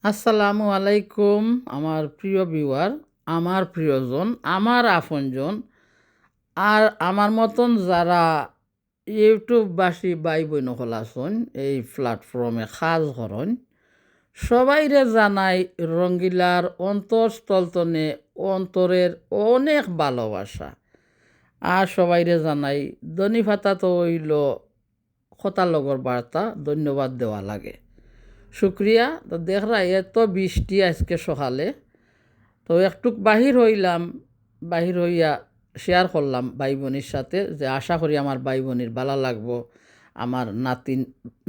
আসসালামু আলাইকুম আমার প্রিয় ভিউয়ার, আমার প্রিয়জন, আমার আপনজন আর আমার মতন যারা ইউটিউববাসী ভাই বোন হল আছেন এই প্ল্যাটফর্মে কাজ করেন সবাইরে জানাই রঙ্গিলার অন্তঃস্থলতনে অন্তরের অনেক ভালোবাসা। আর সবাইরে জানাই দনিফাতা তো হইল খতালগর বার্তা ধন্যবাদ দেওয়া লাগে। শুক্রিয়া। তো দেখরা এত বৃষ্টি আজকে সকালে, তো একটু বাহির হইলাম, বাহির হইয়া শেয়ার করলাম ভাই বোনের সাথে যে আশা করি আমার ভাই বোনের ভালো লাগবো। আমার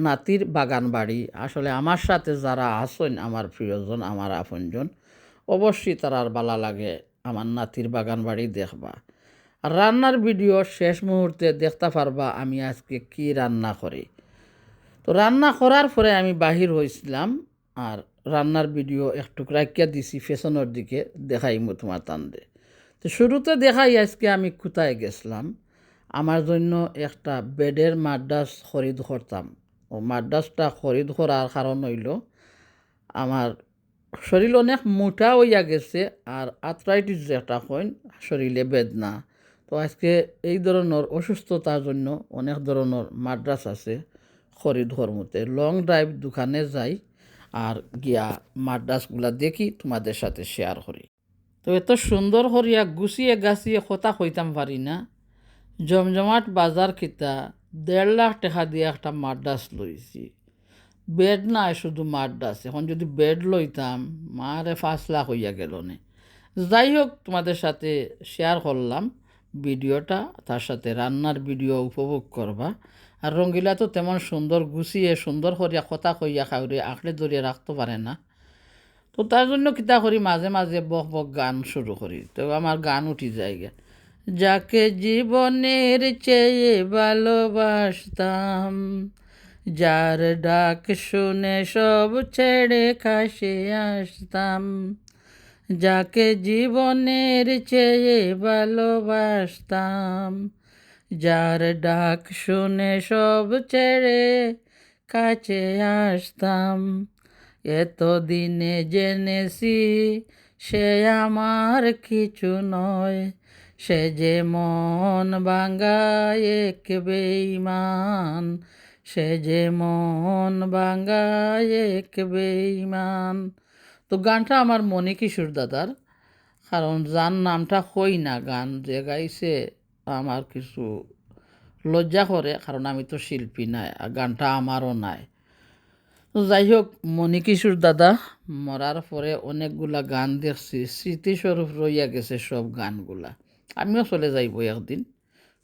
নাতির বাগান বাড়ি আসলে আমার সাথে যারা আছেন আমার প্রিয়জন আমার আপনজন অবশ্যই তারা আর ভালো লাগে আমার নাতির বাগান বাড়ি দেখবা। আর রান্নার ভিডিও শেষ মুহূর্তে দেখতে পারবা আমি আজকে কি রান্না করি। তো রান্না করার পরে আমি বাহির হয়েছিলাম আর রান্নার ভিডিও একটু রাখিয়া দিছি ফেশনের দিকে দেখাইমু তোমার তান্দে। তো শুরুতে দেখাই আজকে আমি কোথায় গেছিলাম। আমার জন্য একটা বেডের মাদ্রাস খরিদ করতাম। ও মাদ্রাসটা খরিদ করার কারণ হইল আমার শরীর অনেক মোটা হইয়া গেছে আর আর্থ্রাইটিস যেটা হয় শরীরে বেদনা। তো আজকে এই ধরনের অসুস্থতার জন্য অনেক ধরনের মাদ্রাস আছে খরিদ হরমতে লং ড্রাইভ দোকানে যাই আর গিয়া মাদ্রাসগুলা দেখি তোমাদের সাথে শেয়ার করি। তো এত সুন্দর করিয়া গুছিয়ে গাছিয়ে কথা কইতাম পারি না। জমজমাট বাজার কিতা 1.5 লাখ টাকা দিয়ে একটা মাদ্রাস লইছি। বেড নাই শুধু মাদ্রাস, এখন যদি বেড লইতাম মারে 5 লাখ হইয়া গেল নে। যাই হোক তোমাদের সাথে শেয়ার করলাম ভিডিওটা, তার সাথে রান্নার ভিডিও উপভোগ করবা। আর রঙ্গিলা তো তেমন সুন্দর গুছিয়ে সুন্দর করিয়া কথা কইয়া খাওয়ারে আঁকড়ে ধরিয়ে রাখতে পারে না। তো তার জন্য কিতা করি মাঝে মাঝে বক বক গান শুরু করি, তো আমার গান উঠি যায়। যাকে জীবনের চেয়ে ভালোবাসতাম, যার ডাক শুনে সব ছেড়ে কাছে আসতাম, যাকে জীবনের চেয়ে ভালোবাসতাম, যার ডাক শুনে সব ছেড়ে কাছে আসতাম, এতদিনে জেনেছি সে আমার কিছু নয়, সে যে মন ভাঙ্গায় এক বেঈমান, সে যে মন ভাঙ্গায় এক বেঈমান। তো গানটা আমার মনি কিশোর দাদার, কারণ যার নামটা হই না গান যে গাইছে আমার কিছু লজ্জা করে, কারণ আমি তো শিল্পী নাই আর গানটা আমারও নাই। তো যাই হোক, মনি কিশোর দাদা মরার পরে অনেকগুলা গান দেখছি, স্মৃতিস্বরূপ রইয়া গেছে সব গানগুলা। আমিও চলে যাইব একদিন,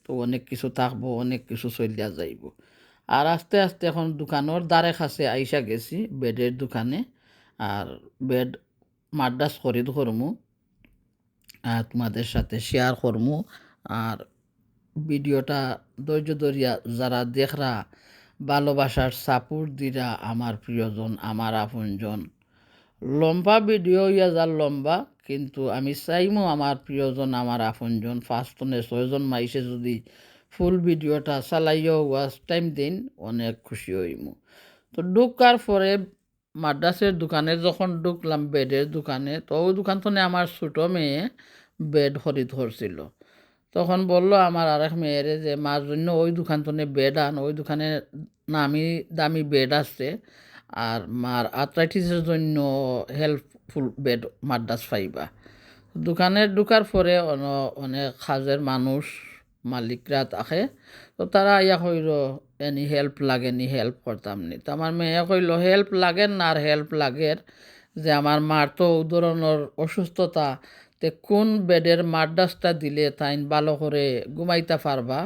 তো অনেক কিছু থাকবো, অনেক কিছু চলিয়া যাইব। আর আস্তে আস্তে এখন দোকানের দ্বারে কাছে আইসা গেছি বেডের দোকানে, আর বেড মাদ্রাস খরিদ করমু আর তোমাদের সাথে শেয়ার করমু। আর ভিডিওটা ধৈর্য ধরিয়া যারা দেখরা ভালোবাসার সাপোর্ট দিরা আমার প্রিয়জন আমার আপনজন। লম্বা ভিডিও ইয়া যার লম্বা, কিন্তু আমি চাইমু আমার প্রিয়জন আমার আপনজন 5-6 মাইসে যদি ফুল ভিডিওটা চালাইও ওয়াচ টাইম দিন অনেক খুশি হইমু। তো ঢুকার পরে মাদ্রাসের দোকানে যখন ঢুকলাম বেডের দোকানে, তো ওই দোকান থেকে আমার ছোটো মেয়ে বেড খরিদ করছিল। তখন বলল আমার আরেক মেয়েরে যে মার জন্য ওই দোকান থেকে বেড আন, ওই দোকানে নামি দামি বেড আছে আর মার আর্থ্রাইটিসের জন্য হেল্পফুল বেড মাদ্রাস পাইবা। দোকানে ঢুকার পরে অনেক কাজের মানুষ মালিকরা থাকে, তো তারা ইয়া কইল এনি হেল্প লাগে নি, হেল্প করতাম নি। তো আমার মেয়ে কইল হেল্প লাগেন না আর হেল্প লাগের, যে আমার মার তো ও ধরনের অসুস্থতা, তে কোন বেডের মাদ্রাসটা দিলে তাই ভালো করে ঘুমাইতে পারবা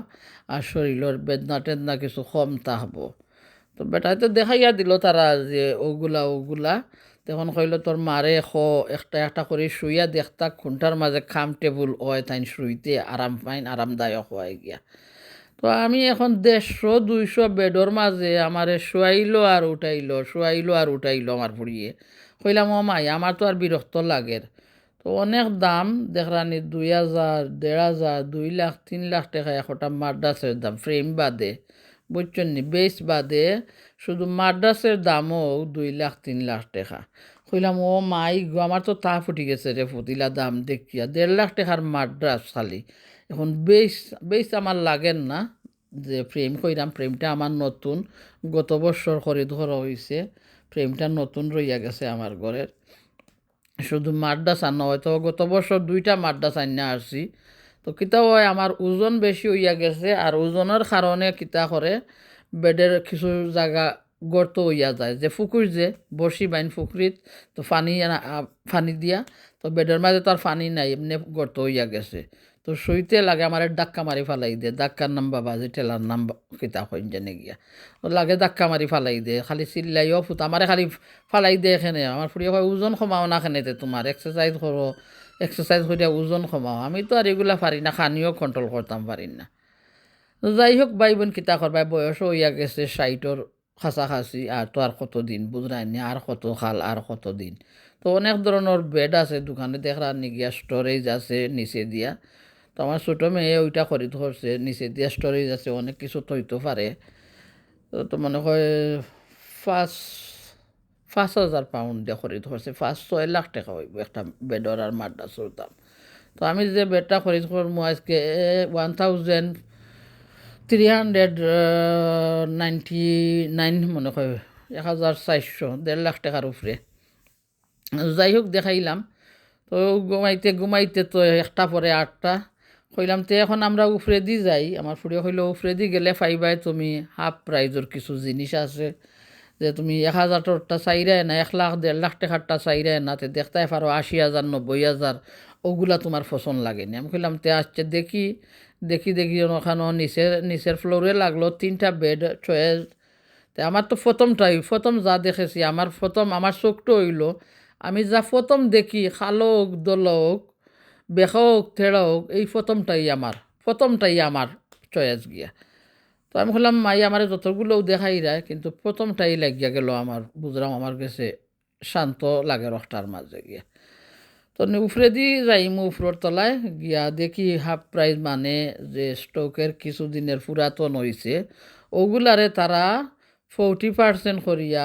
আর শরীরের বেদনা টেদনা কিছু কম থাকবো। তো বেটাইতে দেখাইয়া দিল তারা যে ওগুলা ওগুলা। তখন কইল তোর মারে একটা একটা করে শুইয়া দেখতা কোনটার মাঝে টেবুল হয় তাই শুইতে আরাম পাইন, আরামদায়ক হয় গিয়া। তো আমি এখন 150-200 বেডর মাঝে আমারে শোয়াইলো আর উঠাইলো, শোয়াইলো আর উঠাইলো আমার পড়িয়ে। কইলাম ও মাই আমার তো আর বিরক্ত লাগের। তো অনেক দাম দেখরানি 2000, 1500, 2 লাখ 3 লাখ টাকা একটা মাদ্রাসের দাম ফ্রেম বাদে, বুঝছেন নি, বেশ বাদে শুধু মাদ্রাসের দামও 2 লাখ 3 লাখ টাকা। কইলাম ও মাই গো, আমার তো তা ফুটি গেছে রে ফুটিলা দাম দেখিয়া, 1.5 লাখ টাকার মাদ্রাস খালি। এখন বেশ বেশ আমার লাগেন না, যে ফ্রেম কইরাম, ফ্রেমটা আমার নতুন, গত বছর খরিদ করা হয়েছে, ফ্রেমটা নতুন রইয়া গেছে আমার ঘরের। শুধু মাদ্রাস আনা হয়, তো গত বছর 2টা মাদ্রাস আনিয়া আসছি। তো কিতা হয়, আমার ওজন বেশি হইয়া গেছে, আর ওজনের কারণে কিতা করে বেডের কিছু জায়গা গর্ত হইয়া যায়, যে পুকুর যে বসি বাইন পুকুরিত, তো পানি দিয়া, তো বেডের মাঝে তো আর পানি নাই, এমনি গর্ত হইয়া গেছে। তো শুইতে লাগে আমার ধাক্কা মারি ফালাই দিয়ে, ধাক্কার নাম বাবা যে ঠেলার নাম কিতা কইন জানে গিয়া, ও লাগে ধাক্কা মারি ফালাই দিয়ে, খালি চিল্লাইও ফুট আমারে খালি ফালাই দিয়ে এখানে। আমার ফুরিয়ে হয় ওজন কমাও না খেনেতে, তোমার এক্সারসাইজ করো, এক্সারসাইজ করিয়া ওজন কমাও। আমি তো আর এগুলা পারি না, খানিও কন্ট্রোল করতাম পারি না। যাই হোক, ভাই বোন কিতা করবাই, বয়সও হইয়া গেছে 60-এর কাছাকাছি, আর তো আর কতদিন বুঝরাইনি, আর কত খাল আর কতদিন। তো অনেক ধরনের বেড আছে দোকানে, দেখরা নিগিয়া স্টোরেজ আছে নিচে দিয়া। তো আমার ছোটো মেয়ে ওইটা খরিদ করছে, নিচে দিয়া স্টোরেজ আছে, অনেক কিছু থইতে পারে। তো মনে হয় 5,000 পাউন্ড দিয়ে খরিদ করছে, 5-6 লাখ টাকা হইব একটা বেডর আর মাদ্রাসের দাম। তো আমি যে বেডটা খরিদ করবো আজকে 1,399 মনে হয়, 1,400, 1.5 লাখ টাকার উপরে। যাই হোক দেখাইলাম। তো ঘুমাইতে ঘুমাইতে তো একটা পরে 8টা, কইলাম তো এখন আমরা উফরে দি যাই। আমার ফুড়ে কইল উফরে দি গেলে পাইবাই তুমি হাফ প্রাইজের কিছু জিনিস আছে, যে তুমি 1,000টা চাইরায় না, 1 লাখ 1.5 লাখ টাকারটা চাইরায় না, তে দেখতে পারো 80,000 90,000, ওগুলা তোমার পছন্দ লাগেনি। আমি কইলাম তে আসছে দেখি দেখি দেখি ওখানে নিচের ফ্লোরে লাগলো 3টা বেড চয়েস। তে আমার তো প্রথম যা দেখেছি, আমার চোখটা হইল, আমি যা প্রথম দেখি খালক দলক বেখক থেড়ক, এই প্রথমটাই আমার চয়েস গিয়া। তো আমি বললাম মাই আমার যতগুলোও দেখাই রায়, কিন্তু প্রথমটাই লাগিয়া গেল আমার, বুঝলাম আমার কাছে শান্ত লাগে রকটার মাঝে গিয়া। তো উফরে দি যাইম উফরোর তলায় গিয়া দেখি হাফ প্রাইজ, মানে যে স্টকের কিছুদিনের পুরাতন হয়েছে ওগুলারে তারা 40% করিয়া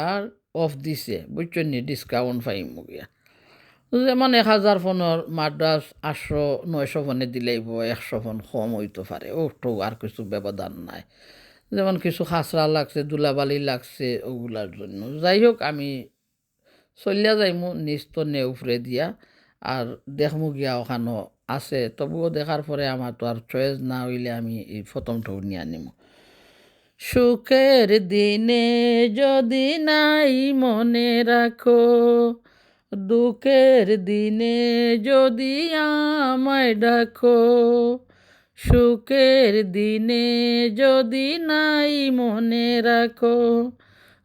অফ দিছে, বুঝছেন নি, ডিসকাউন্ট পাইম গিয়া। যেমন 1,000 ফোনের মাদ্রাস 800-900 ফোনে দিলেইব, 100 ফোন কম হইতে পারে, ওটো আর কিছু ব্যবধান নাই। যেমন কিছু খাসরা লাগছে, দুলাবালি লাগছে, ওগুলার জন্য। যাই হোক, আমি চলিয়া যাইমু নিজ তো নেউফরে দিয়া, আর দেখমু গিয়া ওখানো আছে। তবুও দেখার পরে আমার তো আর চয়েস না হইলে আমি এই প্রথমটাও নিয়ে আনিমু। সুখের দিনে যদি নাই মনে রাখো, দুঃখের দিনে যদি আমায় ডাকো, সুখের দিনে যদি নাই মনে রাখো,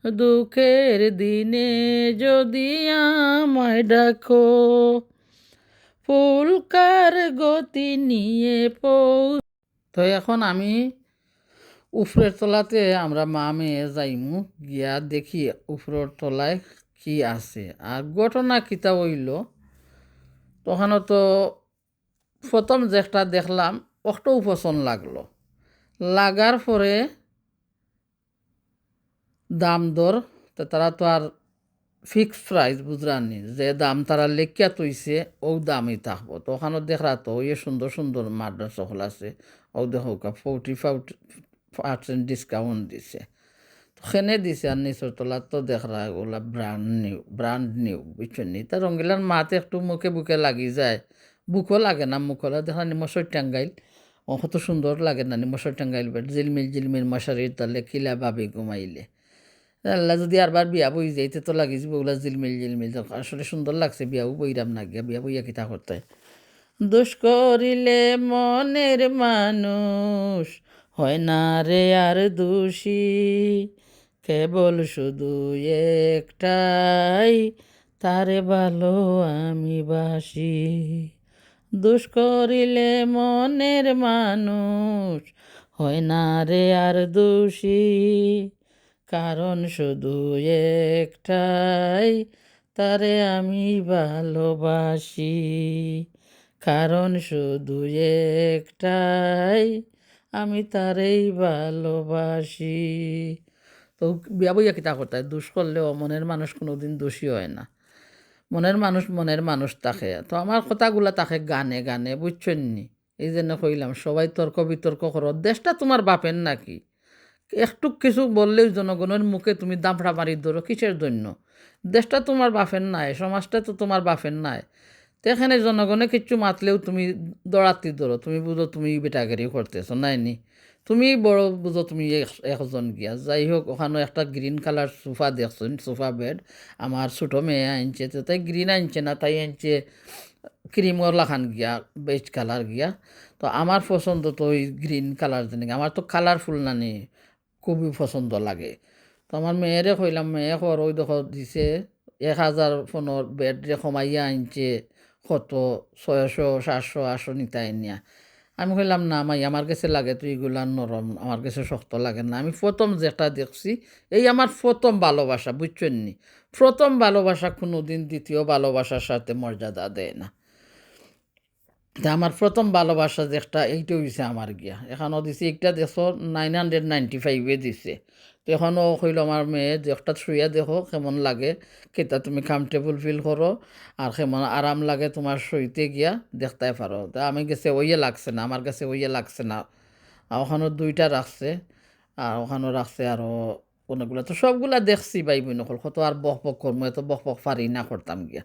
দুঃখের দিনে যদি আমায় ডাকো, ফুলকার গতি নিয়ে তো এখন আমি উপরের তলাতে আমরা মা মেয়ে যাইমু, গিয়া দেখি উপরের তলায় কি আছে। আর ঘটনা কিতা হইল, তখনও তো প্রথম যেটা দেখলাম ওটাও পছন্দ লাগলো, লাগার পরে দাম দর, তো তারা তো আর ফিক্সড প্রাইস বুঝরানি, যে দাম তারা লেখিয়া তৈছে ও দামই থাকবো। তো ওখানে দেখরা তো ওই সুন্দর সুন্দর মাদ্রাস সকল আছে, ও দেখো 40% ডিসকাউন্ট দিছে। তো সেনে দিছে, আর নিচের তলা তো দেখরা ওগুলা ব্র্যান্ড নিউ বুঝছেন নি। তার রঙ্গিলার মাতে একটু মুখে বুকে লাগি যায়, বুকও লাগে না, মুখলা দেখা নিমসই টাঙ্গাইল, ও কত সুন্দর লাগে না নিমসই টাঙ্গাইল বেড, জিলমিল জিলমিল মশারির তলে কিলা ভাবি ঘুমাইলে। আল্লাহ যদি আরবার বিয়া বই যাইতে তো লাগিস বউলা জিলমিল জিলমিল, আসলে সুন্দর লাগছে, বিয়াও বইরাম না গিয়া, বিয়া বইয়া কিতা করতে। দোষ করিলে মনের মানুষ হয় না রে আর দোষী, কেবল শুধু একটাই, তারে ভালো আমি বাসি। দোষ করিলে মনের মানুষ হয় না রে আর দোষী, কারণ শুধু একটাই, তারে আমি ভালোবাসি। কারণ শুধু একটাই, আমি তারেই ভালোবাসি। তো বিয়া বইয়া কিতা করতে দোষ করলেও মনের মানুষ কোনোদিন দোষী হয় না। মনের মানুষ থাকে। তো আমার কথাগুলা থাকে গানে গানে, বুঝছেন নি? এই জন্য কইলাম সবাই তর্ক বিতর্ক করো, দেশটা তোমার বাপের নাকি? একটু কিছু বললেই জনগণের মুখে তুমি দাপড়া মারি ধরো, কিসের জন্য? দেশটা তোমার বাপের নাই, সমাজটা তো তোমার বাপের নাই। তো এখানে জনগণে কিচ্ছু মাতলেও তুমি দৌড়াতি ধরো, তুমি বুঝো তুমি বেটাগেরি করতেছো, নাইনি? তুমি বড় বুঝো তুমি একজন গিয়া। যাই হোক, ওখানে একটা গ্রিন কালার সোফা দেখছেন, সোফা বেড। আমার ছোটো মেয়ে আনছে, তো তাই গ্রিন আনছে না, তাই আনছে ক্রিম লাখান গিয়া, বেজ কালার গিয়া। তো আমার পছন্দ তো ওই গ্রিন কালার যেন, আমার তো কালারফুল নানি খুবই পছন্দ লাগে। তো আমার মেয়েরে কইলাম, মেয়ে কর ওই দেখো দিছে 1,000 ফোনের বেড রে কমাইয়া আনছে, কত 600 700 800 নিতাই নিয়া। আমি কইলাম না মাই, আমার কাছে লাগে তো এগুলা নরম, আমার কাছে শক্ত লাগে না। আমি প্রথম যেটা দেখছি, এই আমার প্রথম ভালোবাসা, বুঝছেন নি? প্রথম ভালোবাসা কোনো দিন দ্বিতীয় ভালোবাসার সাথে মর্যাদা দেয় না। তা আমার প্রথম ভালোবাসা যেটা এইটা হয়েছে আমার গিয়া, এখনও দিছে একটা দেখো 995 দিছে। তো এখনও কইল আমার মেয়ে যে একটা শুইয়া দেখো কেমন লাগে, কেতা তুমি কমফর্টেবল ফিল করো আর কেমন আরাম লাগে তোমার শুইতে গিয়া দেখতে পারো। তা আমি গেছে ওইয়ে লাগছে না, আমার কাছে ওইয়ে লাগছে না। আর ওখানেও 2টা রাখছে, আর ওখানেও রাখছে আরও অনেকগুলো। তো সবগুলা দেখছি ভাই বোন নকল, কত আর বক বক করবো, এত বক বক পারি না করতাম গিয়া।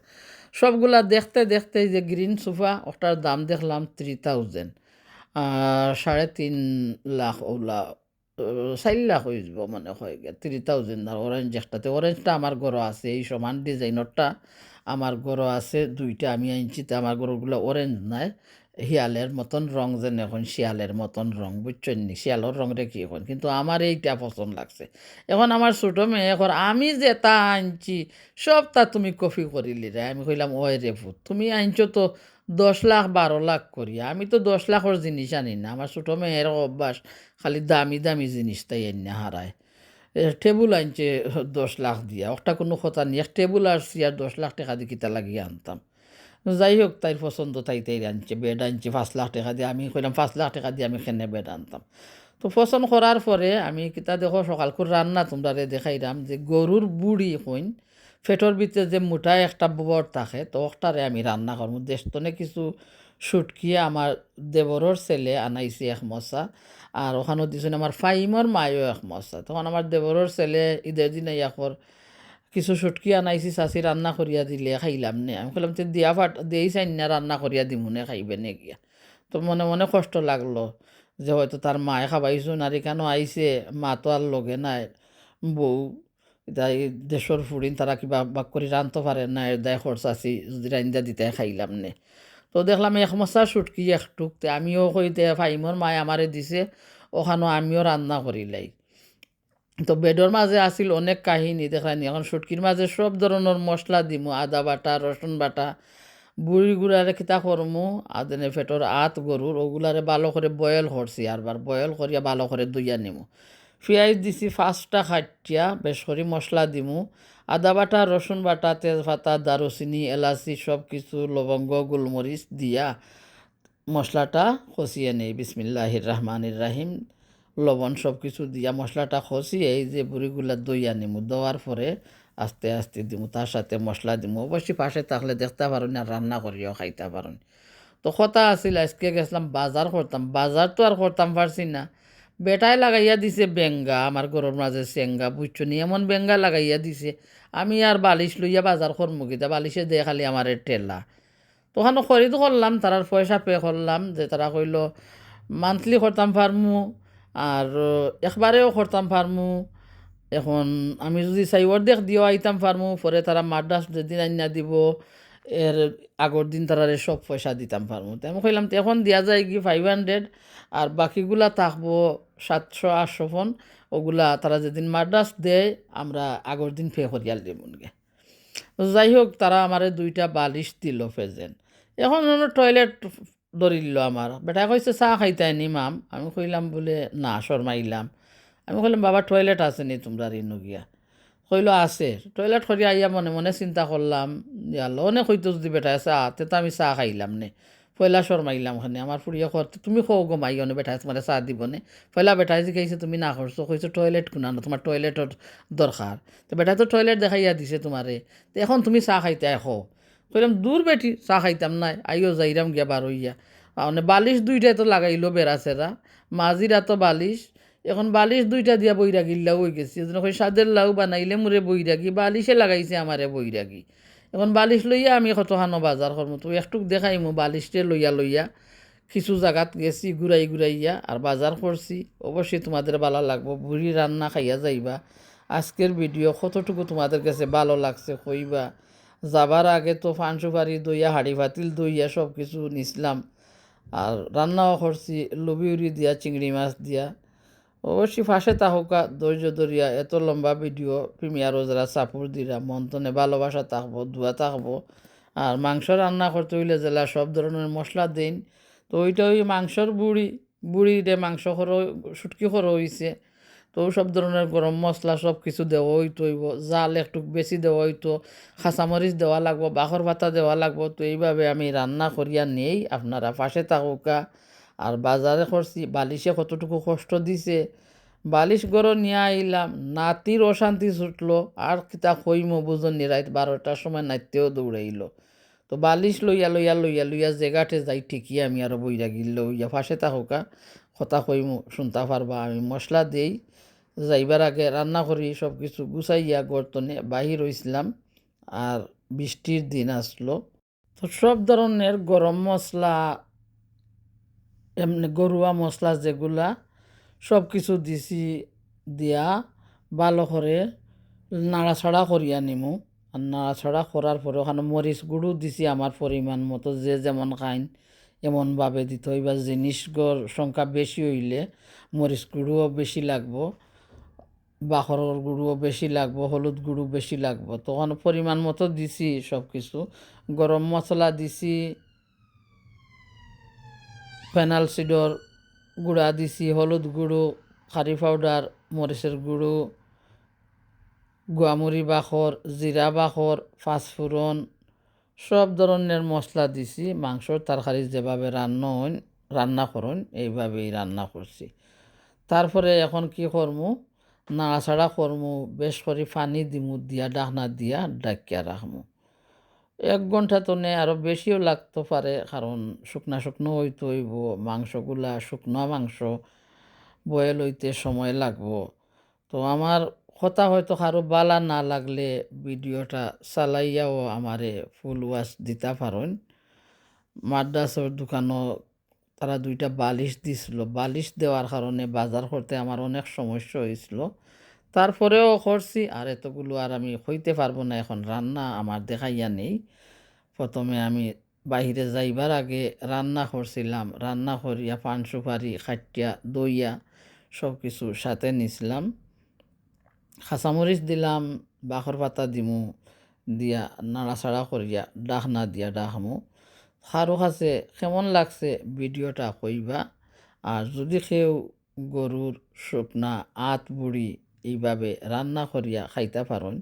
সবগুলা দেখতে দেখতে এই যে গ্রিন সোফা, ওটার দাম দেখলাম 3000, আর 3.5 লাখ, ওগুলা 4 লাখ হয়ে যাব মনে হয় গিয়া 3000। আর অরেঞ্জ একটাতে, অরেঞ্জটা আমার ঘরও আছে, এই সমান ডিজাইনরটা আমার ঘরও আছে 2টা, আমি আনছি। তো আমার ঘরগুলো অরেঞ্জ নাই, শিয়ালের মতন রং, যেন এখন শিয়ালের মতন রং, বুঝছেন নি? শিয়ালের রং রে কি এখন, কিন্তু আমার এইটা পছন্দ লাগছে। এখন আমার ছোটো মেয়ে এখন, আমি যে তা আনছি সব তা তুমি কপি করিলি রে। আমি কইলাম ওই রে ভূত, তুমি আনছো তো 10 লাখ 12 লাখ করিয়া, আমি তো 10 লাখের জিনিস আনি না। আমার ছোটো মেয়ের অভ্যাস খালি দামি দামি জিনিস তাই এনে হারায়। টেবুল আনছে 10 লাখ দিয়া, একটা কোনো কথা নেই। এক টেবুল আর চেয়ার 10 লাখ টাকা দিয়ে কিতা লাগিয়ে আনতাম। যাই হোক, তাইর পছন্দ, তাই তাই আনছে। বেড আনছে 5 লাখ টাকা দিয়ে, আমি কইলাম 5 লাখ টাকা দিয়ে আমি কেনে বেড আনতাম? তো পছন্দ করার পরে আমি কিতা দেখো সকালকুর রান্না তোমরা দেখাইলাম যে গরুর বুড়ি কইন, ফেটর ভিতরে যে মোটা একটা বর থাকে, তো ওটারে আমি রান্না করবো। দেশতনে কিছু সুটকিয়ে আমার দেবরের ছেলে আনাইছে 1 মশা, আর ওখানেও দিয়েছেন আমার ফাইমর মায়ও 1 মশা। তখন আমার দেবরের ছেলে ঈদের দিন ইয়াকর কিছু সুটকি আনাইছি, চাষি রান্না করিয়া দিলে খাইলাম নে। আমি কইলাম তো দিয়া দিয়েই চাই না, রান্না করিয়া দিমুনে খাইবে নে গিয়া। তো মনে মনে কষ্ট লাগলো যে হয়তো তার মায়ে খাবাইছো নারী কেন আইছে, মা তো আর লগে নাই, বউ তাই দেশর ফুড়িন তারা কিবা বাক করে রানতে পারে না, এর দায় খরচাছি, যদি রান্দা দিতে খাইলাম নে। তো দেখলাম 1 মশা সুটকি একটুক, আমিও কইতে ফাইমর মায় আমারে দিছে, ওখানেও আমিও রান্না করিলাই। তো বেডর মাঝে আসিল অনেক কাহিনী দেখানি। এখন শুটকির মাঝে সব ধরনের মশলা দিমু, আদা বাটা, রসুন বাটা, বুড়ি গুড়ারে কিতা করমু, আদেনে ফেটর আত গরুর ওগুলারে ভালো করে বয়েল করছি, আরবার বয়েল করিয়া ভালো করে ধুইয়া নিমু। পেঁয়াজ দিছি 5টা খাটিয়া, বেশ করে মশলা দিমু, আদা বাটা, রসুন বাটা, তেজপাতা, দারুচিনি, এলাচি সব কিছু, লবঙ্গ, গোলমরিচ দিয়া মশলাটা কষিয়ে নেই। বিসমিল্লাহির রহমানির রাহিম, লবণ সব কিছু দিয়া মশলাটা কষিয়ে এই যে বুড়িগুলা দইয়া নিমু, দেওয়ার পরে আস্তে আস্তে দিমু, তার সাথে মশলা দিমু। অবশ্যই পাশে থাকলে দেখতে পারেন আর রান্না করিও খাইতে পারেন। তো কথা আছিল আজকে গেছিলাম বাজার করতাম, বাজার তো আর করতাম পারছি না। বেটায় লাগাইয়া দিছে বেঙ্গা, আমার ঘরের মাঝে চেঙ্গা, বুঝছো নি? এমন বেঙ্গা লাগাইয়া দিছে, আমি আর বালিশ লইয়া বাজার করমু কিতা, বালিশে দিয়ে খালি আমার ঠেলা। তখন খরিদ করলাম, তারার পয়সা পে করলাম, যে তারা কইল মান্থলি করতাম পারমু আর একবারেও করতাম পারমু। এখন আমি যদি চাই অর্ধেক দিও আইতাম পারমু, পরে তারা মাদ্রাস যেদিন আইনা দিব এর আগর দিন তারা সব পয়সা দিতাম পারমু। তো আমি কইলাম তো এখন দিয়া যায় কি 500, আর বাকিগুলা থাকবো 700 800 ফোন, ওগুলা তারা যেদিন মাদ্রাস দেয় আমরা আগর দিন পে করিয়াল দেবুনগে। যাই হোক, তারা আমারে 2টা বালিশ দিল প্রেজেন্ট। এখন টয়লেট ধরিল আমার বেটা, কইছে চাহ খাইতাই নি মাম? আমি কইলাম বলে না, শর্মাইলাম। আমি কইলাম বাবা টয়লেট আছে নি তোমরা রিনু গিয়া? কইল আছে। টয়লেট করিয়া আইয়া মনে মনে চিন্তা করলাম, ইয়াল অনেক হইতো যদি বেটা চাহ, তে তো আমি চাহ খাইলাম নে। পয়লা শর্মাইলাম খানে আমার ফুড়িয়ে করতে তুমি খো গো মাই অনে বেঠাই তোমার চা দিবনে পয়লা বেঠাই জিকাইছে তুমি না করছো কইছো টয়লেট কোনানো তোমার টয়লেটর দরকার তো বেটাই তো টয়লেট দেখাইয়া দিছে তোমারে তো এখন তুমি চা খাইতে খো কইলাম দূর বেটি চা খাইতাম নাই আইও যাইরাম গিয়া বার হইয়া মানে বালিশ দুইটাই তো লাগাইলো বেড়াচেরা মাঝিরা তো বালিশ এখন বালিশ দুইটা দিয়া বৈরাগীর লাউ হয়ে গেছে যখন সাদের লাউ বানাইলে মোরে বৈরাগী বালিশে লাগাইছে আমারে বৈরাগী এখন বালিশ লইয়া আমি কতখানো বাজার করবো তো একটুক দেখাইমু বালিশটে লইয়া লইয়া কিছু জায়গাত গেছি ঘুরাই ঘুরাইয়া আর বাজার করছি অবশ্যই তোমাদের ভালো লাগবো বুড়ি রান্না খাইয়া যাইবা আজকের ভিডিও কতটুকু তোমাদের কাছে ভালো লাগছে কইবা যাবার আগে তো ফান সুপারি দইয়া হাঁড়ি ভাতিল দইয়া সব কিছু নিছিলাম আর রান্নাও করছি লবিউরি দিয়া চিংড়ি মাছ দিয়া অবশ্যই ফাঁসে তাহকা ধৈর্য ধরিয়া এত লম্বা ভিডিও প্রিমিয়ারও যারা সাপোর্ট দিরা মন্তনে ভালোবাসা থাকবো ধোয়া থাকবো আর মাংস রান্না করতে হইলে জেলা সব ধরনের মশলা দিন তো ওইটা ওই মাংসর বুড়িরে মাংস খরো শুটকি খরো হইছে তো সব ধরনের গরম মশলা সব কিছু দেওয়া হইতে হইব জাল একটু বেশি দেওয়া হইতো খাঁচামরিচ দেওয়া লাগবো বাখর পাতা দেওয়া লাগবো তো এইভাবে আমি রান্না করিয়া নেই আপনারা পাশে থাকুকা আর বাজারে করছি বালিশে কতটুকু কষ্ট দিছে বালিশ গড় নিয়ে আইলাম নাতির অশান্তি ছুটলো আর কিতা কইমো বুঝনি রাত 12টার সময় নাইতেও দৌড়াইলো তো বালিশ লইয়া লইয়া লইয়া লইয়া জেগাটে যাই ঠিকই আমি আরও বইরা গিল লইয়া ফাঁসে থাকুকা কথা কইমু শুনতে পারবা আমি মশলা দেই যাইবার আগে রান্না করি সব কিছু গুছাইয়া গর্তনে বাহির হইছিলাম আর বৃষ্টির দিন আসলো তো সব ধরনের গরম মশলা এমনি গরুয়া মশলা যেগুলা সব কিছু দিছি দিয়া ভালো করে নাড়াছাড়া করিয়া নিমু আর নাড়াছাড়া করার পরে ওখানে মরিচ গুঁড়ো দিছি আমার পরিমাণ মতো যে যেমন খাইন এমনভাবে দিতে হইবা জিনিসগুলোর সংখ্যা বেশি হইলে মরিচ গুঁড়োও বেশি লাগবো বাখরের গুঁড়োও বেশি লাগবো হলুদ গুঁড়ো বেশি লাগবো তখন পরিমাণ মতো দিছি সব কিছু গরম মশলা দিছি ফেনাল সিডর গুঁড়া দিছি হলুদ গুঁড়ো কারি পাউডার মরিচের গুঁড়ো গুয়ামুড়ি বাখর জিরা বাখর পাঁচফোড়ন সব ধরনের মশলা দিছি মাংসর তরকারি যেভাবে রান্না করুন এইভাবেই রান্না করছি তারপরে এখন কি করমু নাড়াচাড়া করমু বেশ করে পানি দিমু দিয়া ডাকনা দিয়া ডাকিয়া রাখমু 1 ঘন্টা তো নেই আরও বেশিও লাগতে পারে কারণ শুকনা শুকনো হইতে হইব মাংসগুলা শুকনো মাংস বয়েল হইতে সময় লাগবো তো আমার কথা হয়তো কারো বালা না লাগলে ভিডিওটা চালাইয়াও আমারে ফুল ওয়াশ দিতে পারেন মাদ্রাসার দোকানও তারা 2টা বালিশ দিছিল বালিশ দেওয়ার কারণে বাজার করতে আমার অনেক সমস্যা হয়েছিল তারপরেও করছি আর এতগুলো আর আমি হইতে পারবো না এখন রান্না আমার দেখাইয়া নেই প্রথমে আমি বাহিরে যাইবার আগে রান্না করছিলাম রান্না করিয়া পান সুপারি খাটিয়া দইয়া সব কিছু সাথে নিছিলাম খাঁচামরিচ দিলাম বাখর পাতা দিমু দিয়া নাড়াচাড়া করিয়া ডাকনা দিয়া ডাকমু কারো কাছে কেমন লাগছে ভিডিওটা কইবা আর যদি কেউ গরুর শুকনা আত বুড়ি এইভাবে রান্না করিয়া খাইতে পারেন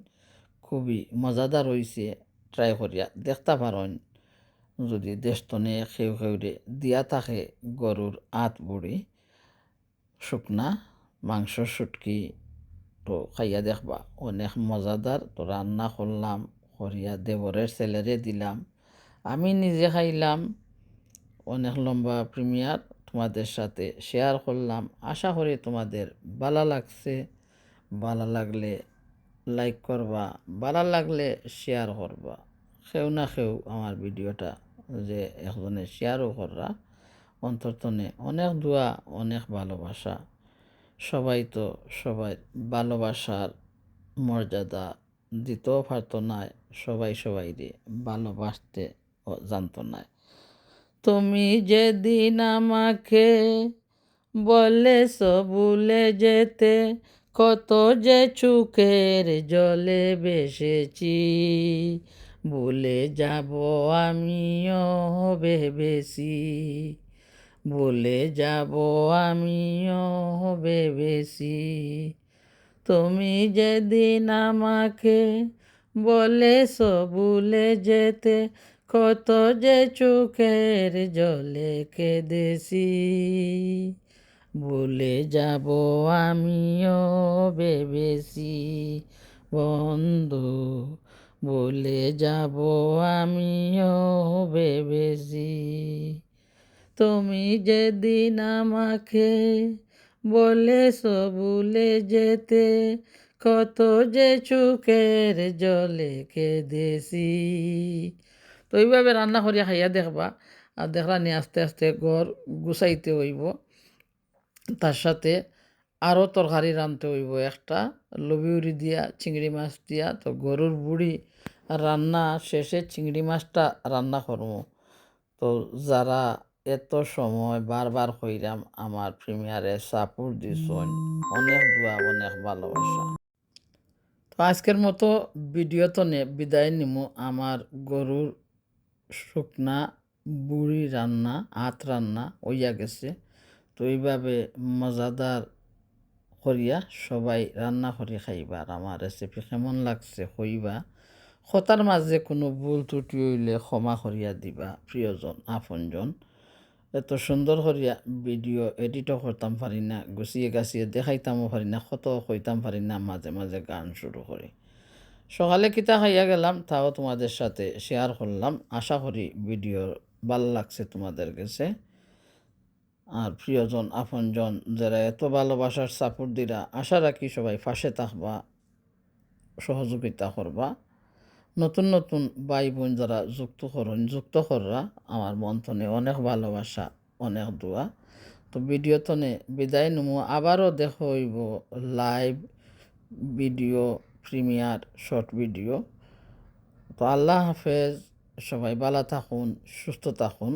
খুবই মজাদার হইছে ট্রাই করিয়া দেখতে পারেন যদি দেশতনে কেউ কেউরে দিয়া থাকে গরুর আত বুড়ি শুকনা মাংস শুটকি তো খাইয়া দেখবা অনেক মজাদার তো রান্না করলাম করিয়া দেবরের ছেলেরে দিলাম আমি নিজে খাইলাম অনেক লম্বা প্রিমিয়ার তোমাদের সাথে শেয়ার করলাম আশা করি তোমাদের ভালো লাগছে ভালো লাগলে লাইক করবা ভালো লাগলে শেয়ার করবা কেউ না কেউ আমার ভিডিওটা যে একজনে শেয়ারও কররা অন্তর্তনে অনেক দোয়া অনেক ভালোবাসা সবাই তো সবাই ভালোবাসার মর্যাদা দিতেও পারতো না সবাই সবাইরে ভালোবাসতে জানতো না তুমি যেদিন আমাকে বলেছ ভুলে যেতে কত যে চোখের জলে বেসেছি ভুলে যাব আমিও ভেবেছি ভুলে যাব আমিও ভেবেছি তুমি যেদিন আমাকে বলেছ ভুলে যেতে কত যে চোখের জলে কেঁদেছি, ভুলে যাব আমিও ভেবেছি বন্ধু, ভুলে যাব আমিও ভেবেছি। তুমি যেদিন আমাকে বলেছ ভুলে যেতে, কত যে চোখের জলে কেঁদেছি। তো এইভাবে রান্না করিয়া খাইয়া দেখবা, আর দেখলা নি আস্তে আস্তে ঘর গুছাইতে হইব। তার সাথে আরও তরকারি রাঁধতে হইব, একটা লবিউরি দিয়া চিংড়ি মাছ দিয়া। তো গরুর বুড়ি রান্না শেষে চিংড়ি মাছটা রান্না করবো। তো যারা এত সময় বারবার কইরাম আমার প্রিমিয়ারে সাপোর্ট দিছেন, অনেক দোয়া অনেক ভালোবাসা। তো আজকের মতো ভিডিও তো বিদায় নিমু। আমার গরুর শুকনা বুড়ি রান্না, হাত রান্না হইয়া গেছে। তো এইভাবে মজাদার করিয়া সবাই রান্না করি খাইবা। আর আমার রেসিপি কেমন লাগছে কইবা। কথার মাঝে কোনো ভুল ত্রুটি হইলে ক্ষমা করিয়া দিবা প্রিয়জন আপনজন। এত সুন্দর করিয়া ভিডিও এডিটও করতাম পারি না, গুছিয়ে গাছিয়ে দেখাইতামও পারি না, কত কইতাম পারি না, মাঝে মাঝে গান শুরু করি। সকালে কিতা খাইয়া গেলাম তাও তোমাদের সাথে শেয়ার করলাম। আশা করি ভিডিও ভালো লাগছে তোমাদের কাছে। আর প্রিয়জন আপনজন যারা এত ভালোবাসার সাপোর্ট দিরা, আশা রাখি সবাই পাশে থাকবা, সহযোগিতা করবা। নতুন নতুন ভাই বোন যারা যুক্ত কররা, আমার মন্থনে অনেক ভালোবাসা, অনেক দোয়া। তো ভিডিও তনে বিদায় নমু। আবারও দেখো হইব live video, premier short video. তো আল্লাহ হাফেজ, সবাই ভালো থাকুন, সুস্থ থাকুন।